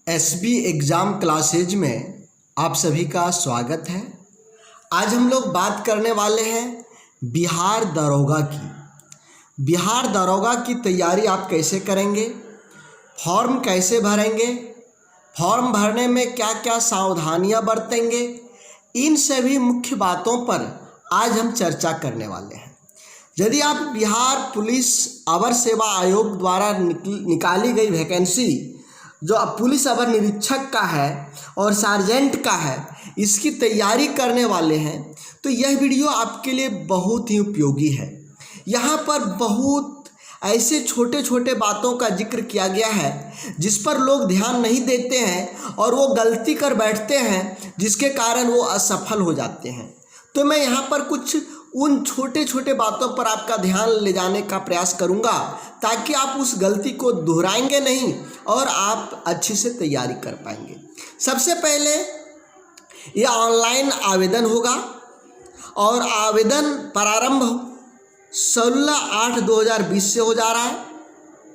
SB exam classes में आप सभी का स्वागत है। आज हम लोग बात करने वाले हैं बिहार दरोगा की। बिहार दरोगा की तैयारी आप कैसे करेंगे, फॉर्म कैसे भरेंगे, फॉर्म भरने में क्या क्या सावधानियां बरतेंगे, इन सभी मुख्य बातों पर आज हम चर्चा करने वाले हैं। यदि आप बिहार पुलिस अवर सेवा आयोग द्वारा निकाली गई वैकेंसी जो पुलिस अवर निरीक्षक का है और सार्जेंट का है, इसकी तैयारी करने वाले हैं तो यह वीडियो आपके लिए बहुत ही उपयोगी है। यहाँ पर बहुत ऐसे छोटे छोटे बातों का जिक्र किया गया है जिस पर लोग ध्यान नहीं देते हैं और वो गलती कर बैठते हैं, जिसके कारण वो असफल हो जाते हैं। तो मैं यहाँ पर कुछ उन छोटे छोटे बातों पर आपका ध्यान ले जाने का प्रयास करूँगा ताकि आप उस गलती को दोहराएंगे नहीं और आप अच्छे से तैयारी कर पाएंगे। सबसे पहले ये ऑनलाइन आवेदन होगा और आवेदन प्रारंभ 16/8/2020 से हो जा रहा है।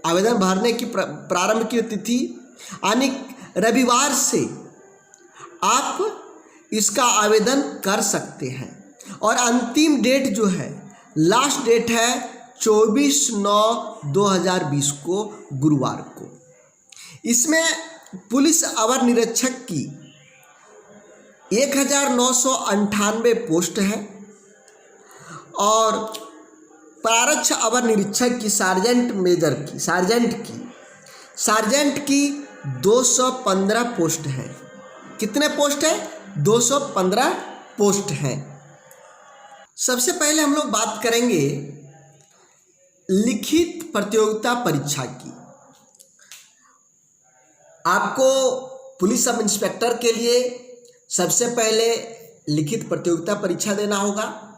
आवेदन भरने की प्रारंभ की तिथि यानी रविवार से आप इसका आवेदन कर सकते हैं और अंतिम डेट जो है, लास्ट डेट है 24/9/2020 को, गुरुवार को। इसमें पुलिस अवर निरीक्षक की 1998 पोस्ट है और प्रारक्ष अवर निरीक्षक की सार्जेंट की 215 पोस्ट है। कितने पोस्ट है? 215 पोस्ट हैं। सबसे पहले हम लोग बात करेंगे लिखित प्रतियोगिता परीक्षा की। आपको पुलिस सब इंस्पेक्टर के लिए सबसे पहले लिखित प्रतियोगिता परीक्षा देना होगा।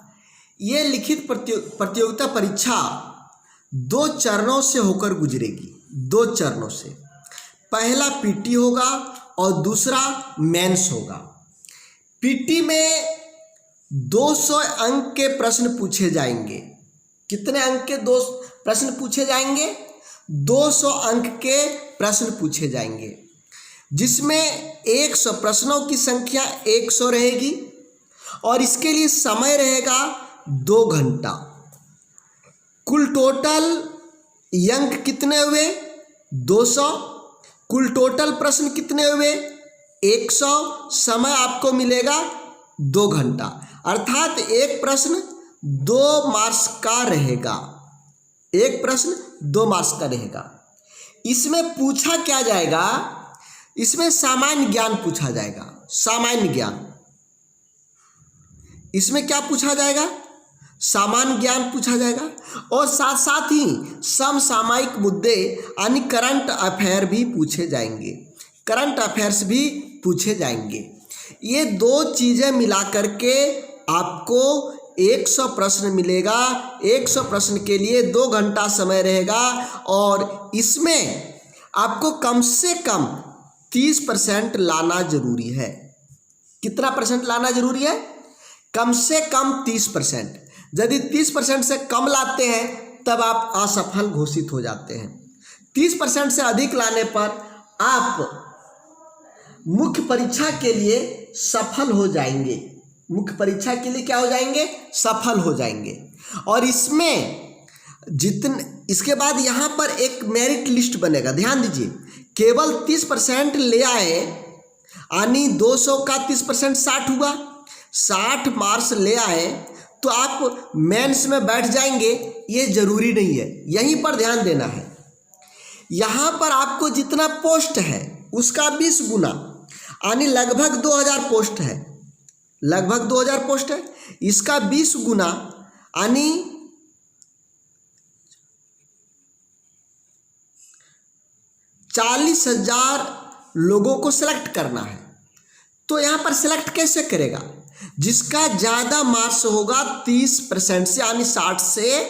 ये लिखित प्रतियोगिता परीक्षा 2 चरणों से होकर गुजरेगी। 2 चरणों से, पहला पीटी होगा और दूसरा मेंस होगा। पीटी में 200 अंक के प्रश्न पूछे जाएंगे। कितने अंक के प्रश्न पूछे जाएंगे? 200 अंक के प्रश्न पूछे जाएंगे, जिसमें 100 प्रश्नों की संख्या 100 रहेगी और इसके लिए समय रहेगा 2 घंटा। कुल टोटल अंक कितने हुए? 200। कुल टोटल प्रश्न कितने हुए? 100। समय आपको मिलेगा 2 घंटा, अर्थात एक प्रश्न 2 मार्क्स का रहेगा। एक प्रश्न 2 मार्क्स का रहेगा। इसमें पूछा क्या जाएगा? इसमें सामान्य ज्ञान पूछा जाएगा। सामान्य ज्ञान, इसमें क्या पूछा जाएगा? सामान्य ज्ञान पूछा जाएगा और साथ साथ ही समसामयिक मुद्दे यानी करंट अफेयर भी पूछे जाएंगे। करंट अफेयर्स भी पूछे जाएंगे। ये 2 चीज़ें मिला करके आपको 100 प्रश्न मिलेगा। 100 प्रश्न के लिए 2 घंटा समय रहेगा और इसमें आपको कम से कम 30% लाना जरूरी है। कितना परसेंट लाना जरूरी है? कम से कम 30%। यदि 30% से कम लाते हैं तब आप असफल घोषित हो जाते हैं। 30% से अधिक लाने पर आप मुख्य परीक्षा के लिए सफल हो जाएंगे। मुख्य परीक्षा के लिए क्या हो जाएंगे? सफल हो जाएंगे। और इसमें इसके बाद यहाँ पर एक मेरिट लिस्ट बनेगा। ध्यान दीजिए, केवल 30% ले आए यानी 200 का 30% 60 हुआ। 60 मार्क्स ले आए तो आप मेंस में बैठ जाएंगे, ये जरूरी नहीं है। यहीं पर ध्यान देना है। यहाँ पर आपको जितना पोस्ट है उसका 20 गुना यानी लगभग 2000 पोस्ट है। लगभग 2000 पोस्ट है, इसका 20 गुना यानी 40,000 लोगों को सिलेक्ट करना है। तो यहाँ पर सिलेक्ट कैसे करेगा? जिसका ज़्यादा मार्क्स होगा 30% से यानी 60 से,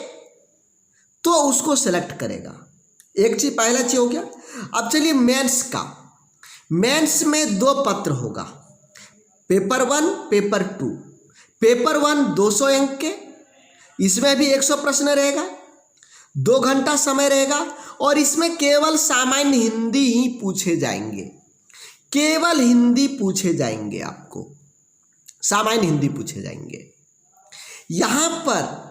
तो उसको सेलेक्ट करेगा। एक चीज, पहला चीज हो गया। अब चलिए मेंस का। मेंस में 2 पत्र होगा, पेपर 1, पेपर 2। पेपर 1 200 अंक के, इसमें भी 100 प्रश्न रहेगा, 2 घंटा समय रहेगा और इसमें केवल सामान्य हिंदी ही पूछे जाएंगे। केवल हिंदी पूछे जाएंगे, आपको सामान्य हिंदी पूछे जाएंगे। यहाँ पर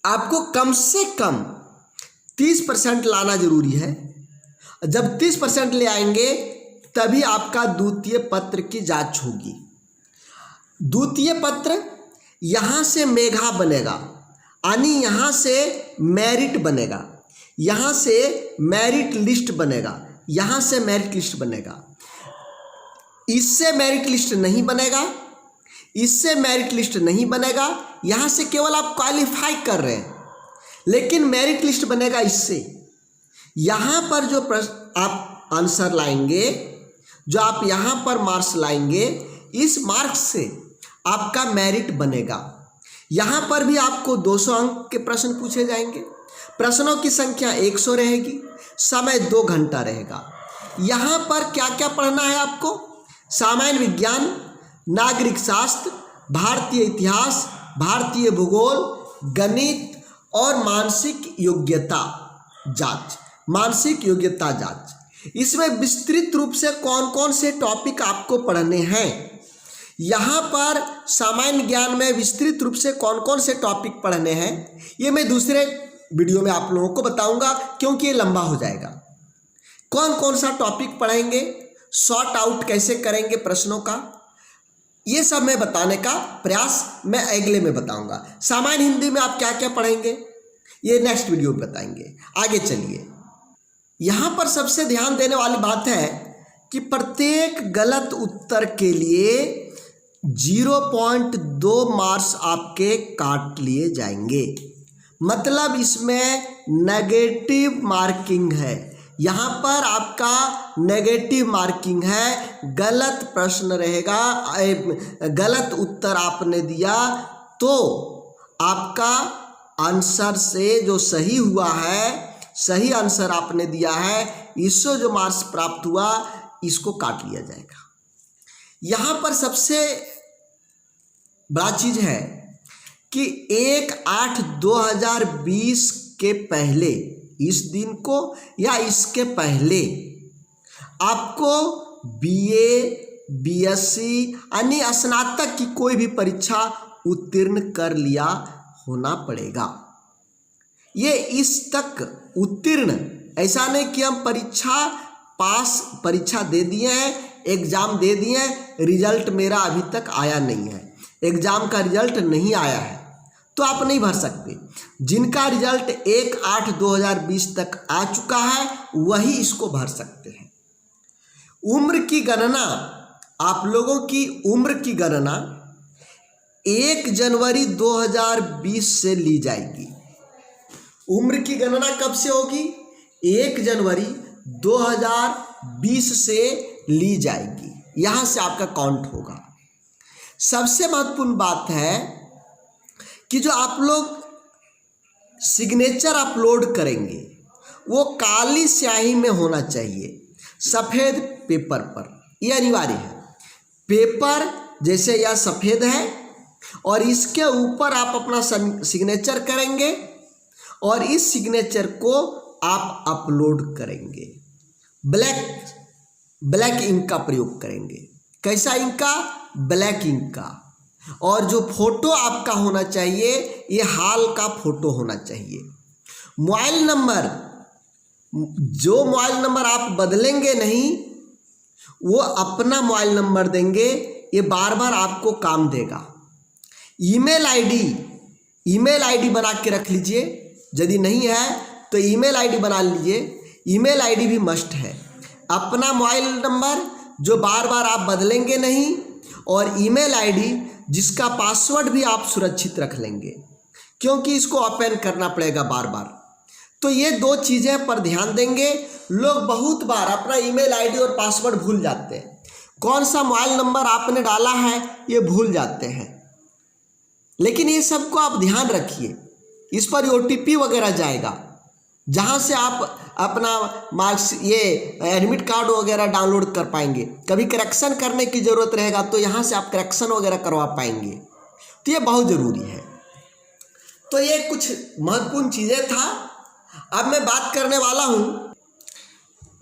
आपको कम से कम 30% लाना जरूरी है। जब 30% ले आएंगे तभी आपका द्वितीय पत्र की जांच होगी। द्वितीय पत्र यहाँ से मेघा बनेगा, यानी यहाँ से मेरिट बनेगा, यहाँ से मेरिट लिस्ट बनेगा, यहाँ से मेरिट लिस्ट बनेगा। इससे मेरिट लिस्ट नहीं बनेगा, इससे मेरिट लिस्ट नहीं बनेगा। यहाँ से केवल आप क्वालिफाई कर रहे हैं, लेकिन मेरिट लिस्ट बनेगा इससे। यहाँ पर जो प्रश्न आप आंसर लाएंगे, जो आप यहाँ पर मार्क्स लाएंगे, इस मार्क्स से आपका मेरिट बनेगा। यहाँ पर भी आपको 200 अंक के प्रश्न पूछे जाएंगे। प्रश्नों की संख्या 100 रहेगी, समय 2 घंटा रहेगा। यहाँ पर क्या क्या पढ़ना है आपको? सामान्य विज्ञान, नागरिक शास्त्र, भारतीय इतिहास, भारतीय भूगोल, गणित और मानसिक योग्यता जांच। मानसिक योग्यता जांच, इसमें विस्तृत रूप से कौन कौन से टॉपिक आपको पढ़ने हैं। यहाँ पर सामान्य ज्ञान में विस्तृत रूप से कौन कौन से टॉपिक पढ़ने हैं, ये मैं दूसरे वीडियो में आप लोगों को बताऊंगा, क्योंकि ये लंबा हो जाएगा। कौन कौन सा टॉपिक पढ़ेंगे, सॉर्ट आउट कैसे करेंगे प्रश्नों का, ये सब मैं बताने का प्रयास मैं अगले में बताऊंगा। सामान्य हिंदी में आप क्या क्या पढ़ेंगे, ये नेक्स्ट वीडियो में बताएंगे। आगे चलिए, यहाँ पर सबसे ध्यान देने वाली बात है कि प्रत्येक गलत उत्तर के लिए 0.2 मार्क्स आपके काट लिए जाएंगे। मतलब इसमें नेगेटिव मार्किंग है। यहाँ पर आपका नेगेटिव मार्किंग है। गलत प्रश्न रहेगा, गलत उत्तर आपने दिया तो आपका आंसर से जो सही हुआ है, सही आंसर आपने दिया है, इससे जो मार्क्स प्राप्त हुआ इसको काट लिया जाएगा। यहाँ पर सबसे बड़ा चीज है कि 1/8/2020 के पहले, इस दिन को या इसके पहले आपको बीए, बीएससी यानी स्नातक की कोई भी परीक्षा उत्तीर्ण कर लिया होना पड़ेगा। ये इस तक उत्तीर्ण, ऐसा नहीं कि हम परीक्षा दे दिए हैं, एग्जाम दे दिए हैं, रिजल्ट मेरा अभी तक आया नहीं है, एग्जाम का रिजल्ट नहीं आया है, तो आप नहीं भर सकते। जिनका रिजल्ट 1/8/2020 तक आ चुका है वही इसको भर सकते हैं। उम्र की गणना, आप लोगों की उम्र की गणना 1 जनवरी 2020 से ली जाएगी। उम्र की गणना कब से होगी? 1 जनवरी 2020 से ली जाएगी। यहाँ से आपका काउंट होगा। सबसे महत्वपूर्ण बात है कि जो आप लोग सिग्नेचर अपलोड करेंगे वो काली स्याही में होना चाहिए, सफ़ेद पेपर पर। यह अनिवार्य है। पेपर जैसे यह सफ़ेद है और इसके ऊपर आप अपना सिग्नेचर करेंगे और इस सिग्नेचर को आप अपलोड करेंगे। ब्लैक इंक का प्रयोग करेंगे। कैसा इंक का? ब्लैक इंक का। और जो फोटो आपका होना चाहिए ये हाल का फोटो होना चाहिए। मोबाइल नंबर, जो मोबाइल नंबर आप बदलेंगे नहीं, वो अपना मोबाइल नंबर देंगे, ये बार बार आपको काम देगा। ईमेल आईडी बना के रख लीजिए, यदि नहीं है तो ईमेल आईडी बना लीजिए। ईमेल आईडी भी मस्ट है। अपना मोबाइल नंबर जो बार बार आप बदलेंगे नहीं, और ईमेल आईडी जिसका पासवर्ड भी आप सुरक्षित रख लेंगे, क्योंकि इसको ओपन करना पड़ेगा बार बार। तो ये 2 चीज़ें पर ध्यान देंगे। लोग बहुत बार अपना ईमेल आईडी और पासवर्ड भूल जाते हैं। कौन सा मोबाइल नंबर आपने डाला है ये भूल जाते हैं। लेकिन ये सबको आप ध्यान रखिए। इस पर OTP वगैरह जाएगा, जहाँ से आप अपना मार्क्स, ये एडमिट कार्ड वगैरह डाउनलोड कर पाएंगे। कभी करेक्शन करने की ज़रूरत रहेगा तो यहाँ से आप करेक्शन वगैरह करवा पाएंगे। तो ये बहुत ज़रूरी है। तो ये कुछ महत्वपूर्ण चीज़ें था। अब मैं बात करने वाला हूँ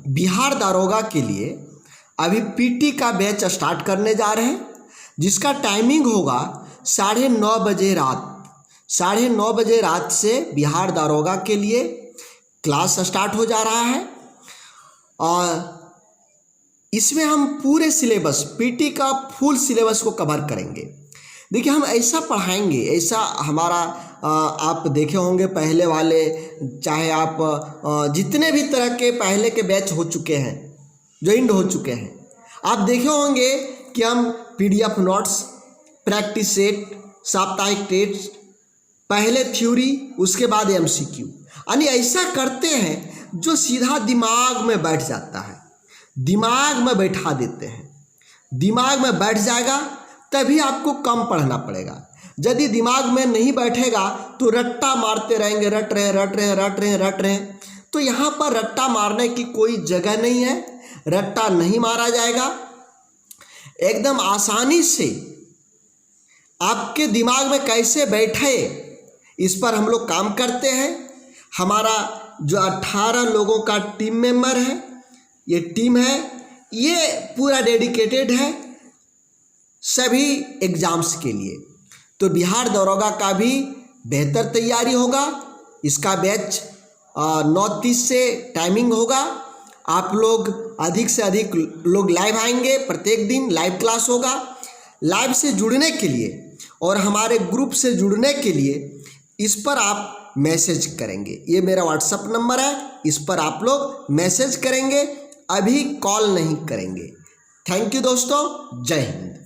बिहार दारोगा के लिए अभी पीटी का बैच स्टार्ट करने जा रहे हैं, जिसका टाइमिंग होगा 9:30 बजे रात। 9:30 बजे रात से बिहार दारोगा के लिए क्लास स्टार्ट हो जा रहा है। और इसमें हम पूरे सिलेबस, पीटी का फुल सिलेबस को कवर करेंगे। देखिए, हम ऐसा पढ़ाएंगे, ऐसा हमारा आप देखे होंगे पहले वाले, चाहे आप जितने भी तरह के पहले के बैच हो चुके हैं, ज्वाइंट हो चुके हैं, आप देखे होंगे कि हम पीडीएफ नोट्स, प्रैक्टिस सेट, साप्ताहिक टेस्ट, पहले थ्योरी, उसके बाद एमसीक्यू, यानी ऐसा करते हैं जो सीधा दिमाग में बैठ जाता है, दिमाग में बैठा देते हैं। दिमाग में बैठ जाएगा तभी आपको कम पढ़ना पड़ेगा। यदि दिमाग में नहीं बैठेगा तो रट्टा मारते रहेंगे, रट रहे। तो यहाँ पर रट्टा मारने की कोई जगह नहीं है, रट्टा नहीं मारा जाएगा। एकदम आसानी से आपके दिमाग में कैसे बैठे, इस पर हम लोग काम करते हैं। हमारा जो 18 लोगों का टीम मेंबर है, ये टीम है, ये पूरा डेडिकेटेड है सभी एग्ज़ाम्स के लिए। तो बिहार दारोगा का भी बेहतर तैयारी होगा। इसका बैच 9:30 से टाइमिंग होगा। आप लोग अधिक से अधिक लोग लाइव आएंगे, प्रत्येक दिन लाइव क्लास होगा। लाइव से जुड़ने के लिए और हमारे ग्रुप से जुड़ने के लिए इस पर आप मैसेज करेंगे। ये मेरा व्हाट्सएप नंबर है, इस पर आप लोग मैसेज करेंगे, अभी कॉल नहीं करेंगे। थैंक यू दोस्तों, जय हिंद।